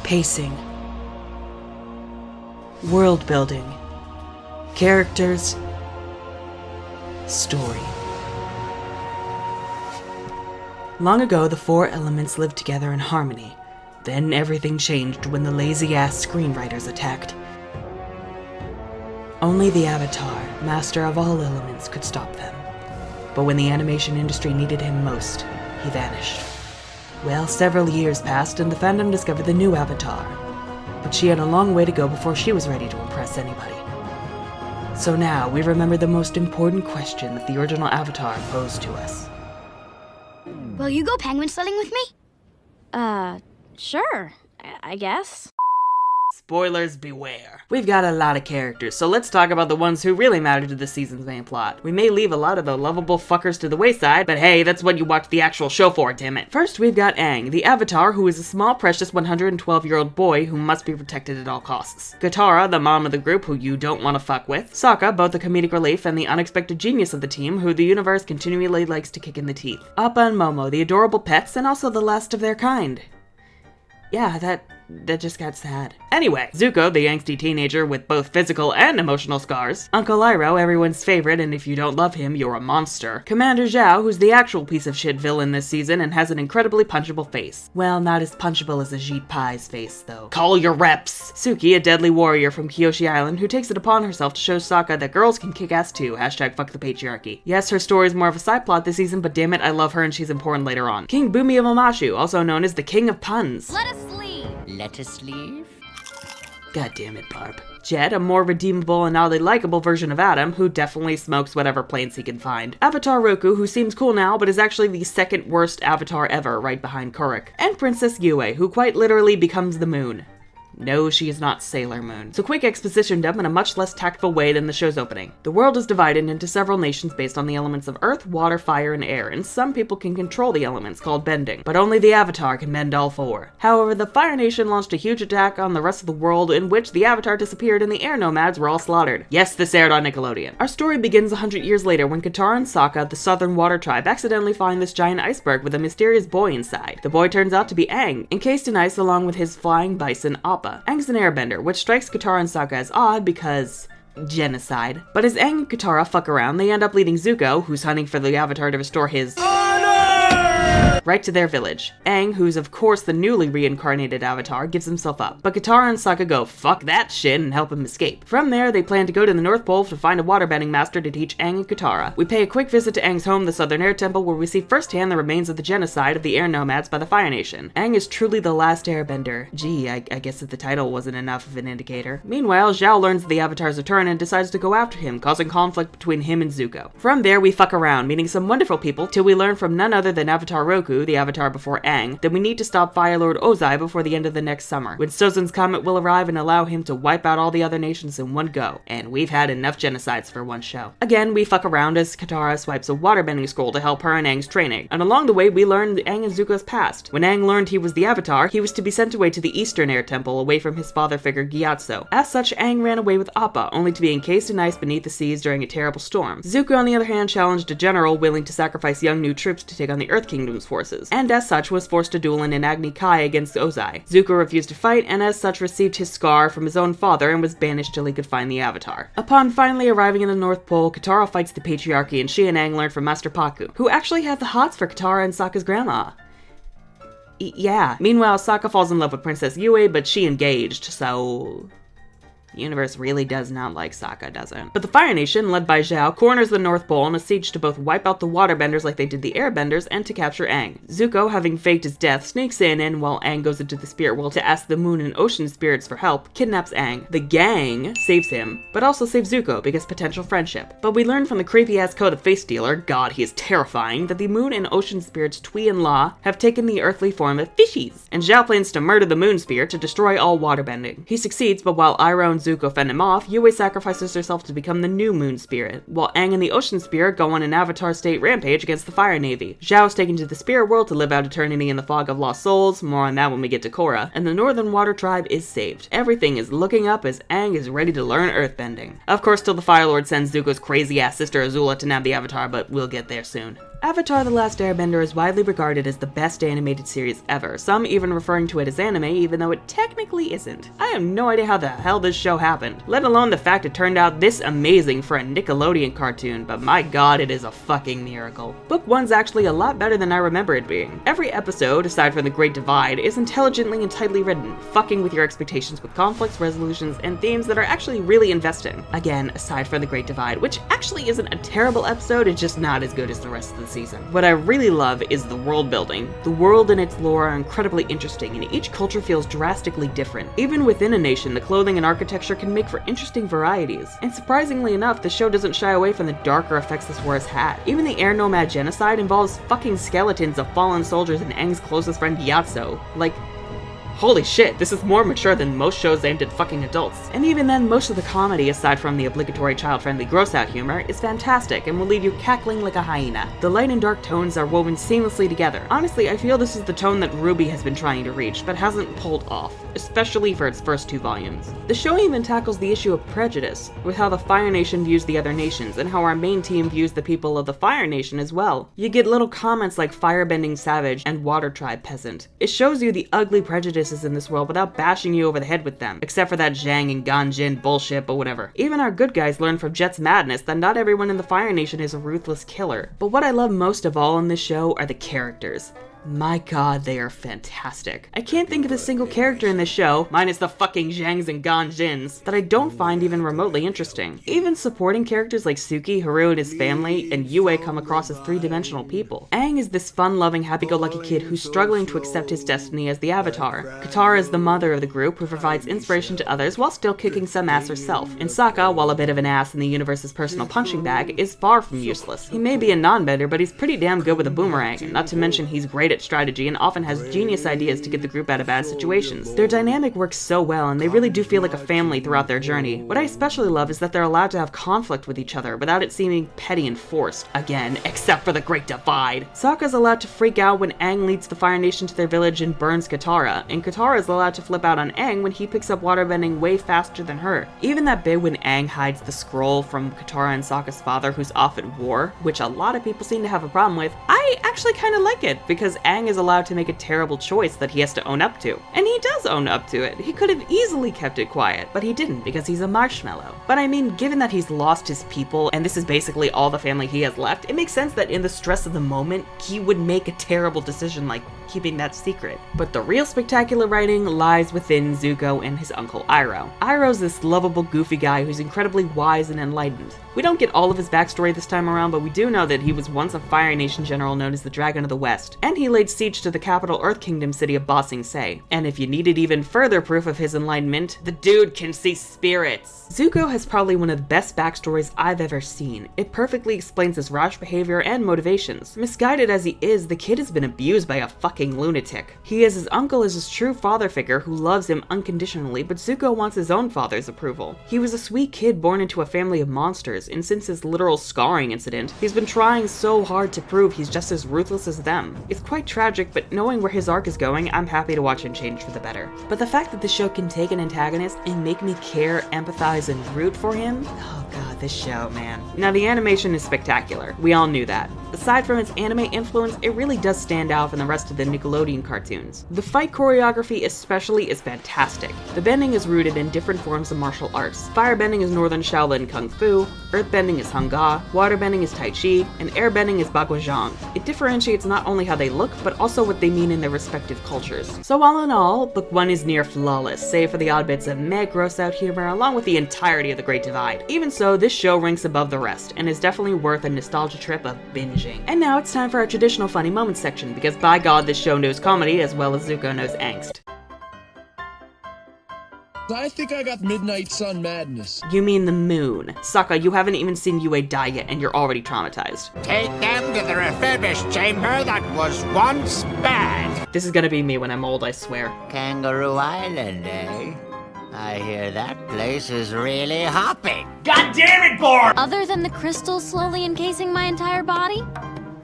Pacing. World building. Characters. Story. Long ago, the four elements lived together in harmony. Then everything changed when the lazy-ass screenwriters attacked. Only the Avatar, master of all elements, could stop them. But when the animation industry needed him most, he vanished. Well, several years passed and the fandom discovered the new Avatar. But she had a long way to go before she was ready to impress anybody. So now, we remember the most important question that the original Avatar posed to us. Will you go penguin sledding with me? Sure, I guess. Spoilers beware. We've got a lot of characters, so let's talk about the ones who really matter to the season's main plot. We may leave a lot of the lovable fuckers to the wayside, but hey, that's what you watch the actual show for, dammit. First, we've got Aang, the Avatar, who is a small, precious 112-year-old boy who must be protected at all costs. Katara, the mom of the group who you don't want to fuck with. Sokka, both the comedic relief and the unexpected genius of the team, who the universe continually likes to kick in the teeth. Appa and Momo, the adorable pets, and also the last of their kind. Yeah, that just got sad. Anyway, Zuko, the angsty teenager with both physical and emotional scars. Uncle Iroh, everyone's favorite, and if you don't love him, you're a monster. Commander Zhao, who's the actual piece of shit villain this season and has an incredibly punchable face. Well, not as punchable as Ajit Pai's face, though. Call your reps! Suki, a deadly warrior from Kyoshi Island who takes it upon herself to show Sokka that girls can kick ass too, hashtag fuck the patriarchy. Yes, her story's more of a side plot this season, but damn it, I love her and she's important later on. King Bumi of Omashu, also known as the King of Puns. Let us leave. Let us leave? God damn it, Barb. Jet, a more redeemable and oddly likable version of Adam, who definitely smokes whatever planes he can find. Avatar Roku, who seems cool now, but is actually the second worst Avatar ever, right behind Kuruk. And Princess Yue, who quite literally becomes the moon. No, she is not Sailor Moon. So quick exposition dump in a much less tactful way than the show's opening. The world is divided into several nations based on the elements of earth, water, fire, and air, and some people can control the elements, called bending, but only the Avatar can bend all four. However, the Fire Nation launched a huge attack on the rest of the world in which the Avatar disappeared and the air nomads were all slaughtered. Yes, this aired on Nickelodeon. Our story begins 100 years later when Katara and Sokka, the Southern Water Tribe, accidentally find this giant iceberg with a mysterious boy inside. The boy turns out to be Aang, encased in ice along with his flying bison, Appa. Aang's an airbender, which strikes Katara and Sokka as odd because genocide. But as Aang and Katara fuck around, they end up leading Zuko, who's hunting for the Avatar to restore his right to their village. Aang, who's of course the newly reincarnated Avatar, gives himself up, but Katara and Sokka go fuck that shit and help him escape. From there, they plan to go to the North Pole to find a waterbending master to teach Aang and Katara. We pay a quick visit to Aang's home, the Southern Air Temple, where we see firsthand the remains of the genocide of the air nomads by the Fire Nation. Aang is truly the last airbender. Gee, I guess that the title wasn't enough of an indicator. Meanwhile, Zhao learns of the Avatar's return and decides to go after him, causing conflict between him and Zuko. From there, we fuck around, meeting some wonderful people, till we learn from none other than Avatar Roku, the Avatar before Aang, that we need to stop Fire Lord Ozai before the end of the next summer, when Sozin's comet will arrive and allow him to wipe out all the other nations in one go. And we've had enough genocides for one show. Again, we fuck around as Katara swipes a waterbending scroll to help her and Aang's training, and along the way we learn Aang and Zuko's past. When Aang learned he was the Avatar, he was to be sent away to the Eastern Air Temple away from his father figure Gyatso. As such, Aang ran away with Appa, only to be encased in ice beneath the seas during a terrible storm. Zuko, on the other hand, challenged a general willing to sacrifice young new troops to take on the Earth Kingdom's forces, and as such was forced to duel in Agni Kai against Ozai. Zuko refused to fight and as such received his scar from his own father and was banished till he could find the Avatar. Upon finally arriving in the North Pole, Katara fights the patriarchy and she and Aang learn from Master Pakku, who actually had the hots for Katara and Sokka's grandma. Yeah. Meanwhile, Sokka falls in love with Princess Yue, but she engaged, so the universe really does not like Sokka, does it? But the Fire Nation, led by Zhao, corners the North Pole in a siege to both wipe out the waterbenders like they did the airbenders and to capture Aang. Zuko, having faked his death, sneaks in and, while Aang goes into the spirit world to ask the moon and ocean spirits for help, kidnaps Aang. The gang saves him, but also saves Zuko because potential friendship. But we learn from the creepy-ass code of face dealer, God, he is terrifying, that the moon and ocean spirits Tui and La have taken the earthly form of fishies, and Zhao plans to murder the moon spirit to destroy all waterbending. He succeeds, but while Iroh and Zuko fend him off, Yue sacrifices herself to become the new moon spirit, while Aang and the ocean spirit go on an Avatar state rampage against the Fire Navy. Zhao is taken to the spirit world to live out eternity in the fog of lost souls, more on that when we get to Korra, and the Northern Water Tribe is saved. Everything is looking up as Aang is ready to learn earthbending. Of course, till the Fire Lord sends Zuko's crazy ass sister Azula to nab the Avatar, but we'll get there soon. Avatar: The Last Airbender is widely regarded as the best animated series ever, some even referring to it as anime even though it technically isn't. I have no idea how the hell this show happened, let alone the fact it turned out this amazing for a Nickelodeon cartoon, but my god, it is a fucking miracle. Book 1's actually a lot better than I remember it being. Every episode, aside from The Great Divide, is intelligently and tightly written, fucking with your expectations with conflicts, resolutions, and themes that are actually really investing. Again, aside from The Great Divide, which actually isn't a terrible episode, it's just not as good as the rest of the season. What I really love is the world building. The world and its lore are incredibly interesting, and each culture feels drastically different. Even within a nation, the clothing and architecture can make for interesting varieties. And surprisingly enough, the show doesn't shy away from the darker effects this war has had. Even the air nomad genocide involves fucking skeletons of fallen soldiers and Aang's closest friend Gyatso. Like, holy shit, this is more mature than most shows aimed at fucking adults. And even then, most of the comedy, aside from the obligatory child-friendly gross-out humor, is fantastic and will leave you cackling like a hyena. The light and dark tones are woven seamlessly together. Honestly, I feel this is the tone that RWBY has been trying to reach, but hasn't pulled off, especially for its first 2 volumes. The show even tackles the issue of prejudice, with how the Fire Nation views the other nations, and how our main team views the people of the Fire Nation as well. You get little comments like firebending savage and water tribe peasant. It shows you the ugly prejudice in this world without bashing you over the head with them, except for that Zhang and Ganjin bullshit, but whatever. Even our good guys learn from Jet's madness that not everyone in the Fire Nation is a ruthless killer. But what I love most of all in this show are the characters. My god, they are fantastic. I can't think of a single character in this show, minus the fucking Zhangs and Ganjins, that I don't find even remotely interesting. Even supporting characters like Suki, Haru and his family, and Yue come across as 3-dimensional people. Aang is this fun-loving, happy-go-lucky kid who's struggling to accept his destiny as the Avatar. Katara is the mother of the group who provides inspiration to others while still kicking some ass herself. And Sokka, while a bit of an ass in the universe's personal punching bag, is far from useless. He may be a non-bender, but he's pretty damn good with a boomerang, not to mention he's great at strategy and often has genius ideas to get the group out of bad situations. Their dynamic works so well, and they really do feel like a family throughout their journey. What I especially love is that they're allowed to have conflict with each other without it seeming petty and forced. Again, except for the Great Divide. Sokka's allowed to freak out when Aang leads the Fire Nation to their village and burns Katara, and Katara is allowed to flip out on Aang when he picks up waterbending way faster than her. Even that bit when Aang hides the scroll from Katara and Sokka's father who's off at war, which a lot of people seem to have a problem with, I actually kind of like it, because Aang is allowed to make a terrible choice that he has to own up to. And he does own up to it. He could have easily kept it quiet, but he didn't because he's a marshmallow. But I mean, given that he's lost his people and this is basically all the family he has left, it makes sense that in the stress of the moment, he would make a terrible decision like keeping that secret. But the real spectacular writing lies within Zuko and his uncle Iroh. Iroh's this lovable, goofy guy who's incredibly wise and enlightened. We don't get all of his backstory this time around, but we do know that he was once a Fire Nation general known as the Dragon of the West, and he laid siege to the capital Earth Kingdom city of Ba Sing Se. And if you needed even further proof of his enlightenment, the dude can see spirits. Zuko has probably one of the best backstories I've ever seen. It perfectly explains his rash behavior and motivations. Misguided as he is, the kid has been abused by a fucking lunatic. He has his uncle as his true father figure who loves him unconditionally, but Zuko wants his own father's approval. He was a sweet kid born into a family of monsters, and since his literal scarring incident, he's been trying so hard to prove he's just as ruthless as them. It's quite tragic, but knowing where his arc is going, I'm happy to watch him change for the better. But the fact that the show can take an antagonist and make me care, empathize, and root for him, oh god, this show, man. Now the animation is spectacular. We all knew that. Aside from its anime influence, it really does stand out from the rest of the Nickelodeon cartoons. The fight choreography especially is fantastic. The bending is rooted in different forms of martial arts. Firebending is Northern Shaolin Kung Fu, earthbending is Hanga, waterbending is Tai Chi, and airbending is Baguazhang. It differentiates not only how they look, but also what they mean in their respective cultures. So all in all, Book 1 is near flawless, save for the odd bits of meh gross out humor along with the entirety of the Great Divide. Even so, this show ranks above the rest, and is definitely worth a nostalgia trip of binging. And now it's time for our traditional funny moments section, because by god this show knows comedy as well as Zuko knows angst. I think I got midnight sun madness. You mean the moon. Sokka, you haven't even seen Yue die yet and you're already traumatized. Take them to the refurbished chamber that was once bad. This is gonna be me when I'm old, I swear. Kangaroo Island, eh? I hear that place is really hopping. God damn it, Barb! Other than the crystals slowly encasing my entire body?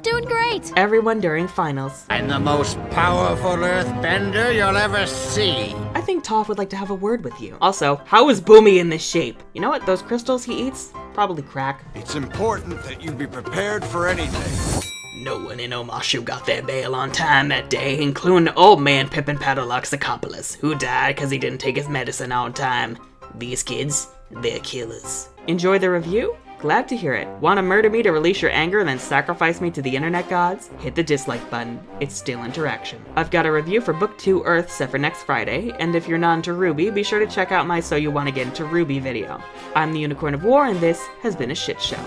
Doing great. Everyone during finals. I'm the most powerful earthbender you'll ever see. I think Toph would like to have a word with you. Also, how is Boomy in this shape? You know what, those crystals he eats? Probably crack. It's important that you be prepared for anything. No one in Omashu got their bail on time that day, including old man Pippin Padlock's accomplice, who died because he didn't take his medicine on time. These kids, they're killers. Enjoy the review? Glad to hear it. Want to murder me to release your anger and then sacrifice me to the internet gods? Hit the dislike button. It's still interaction. I've got a review for Book 2 Earth set for next Friday, and if you're not into Ruby, be sure to check out my So You Wanna Get Into Ruby video. I'm the Unicorn of War, and this has been a shit show.